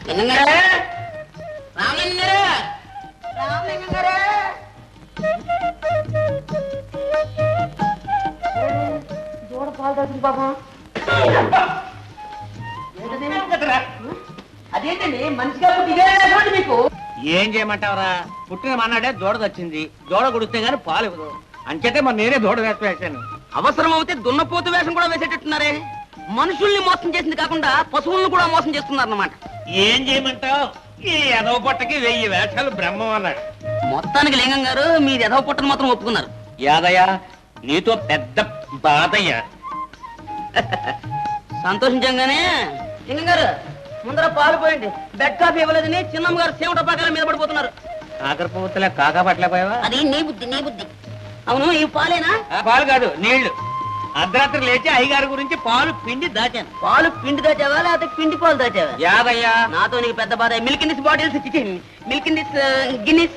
దూడ పాలు తాగింది పాపం. అదేంటండి మనిషిగా ఇదే మీకు. ఏం చేయమంటావరా? పుట్టిన మన్నాడే దూడ వచ్చింది. దూడ గుడితే గాని పాలు ఇవ్వదు. అంచేతే మరి నేనే దూడ వేసాను. అవసరం అవుతే దున్నపోతు వేషం కూడా వేసేటట్టున్నారే. మనుషుల్ని మోసం చేసింది కాకుండా పశువులను కూడా మోసం చేస్తున్నారు అన్నమాట. ఏం చేయమంటావు? ఈ ఎదవ పొట్టకి 1000 వేషాలు బ్రహ్మం అన్నాడు. మొత్తానికి లింగం గారు మీరు ఎదవ పుట్టను మాత్రం ఒప్పుకున్నారు. యాదయ్య నీతో పెద్ద బాధయ్య. సంతోషించంగానే లింగం గారు ముందర పాలు పోయండి. బెడ్ కాఫీ ఇవ్వలేదని చిన్నమ్మ గారు సేవట పాకాల మీద పడిపోతున్నారు. కాకర పువ్వుతలే కాకా పట్టలేకపోయావా? అది నీ బుద్ధి నీ బుద్ధి. అవును ఈ పాలేనా? పాలు కాదు నీళ్లు. అర్ధరాత్రి లేచి అయ్యగారి గురించి పాలు పిండి దాచాను. పాలు పిండి దాచావా లేకపోతే పిండి పాలు దాచావా? యాదయ్య నాతో నీకు పెద్ద బాధ. Milk in this bottles milk in this Guinness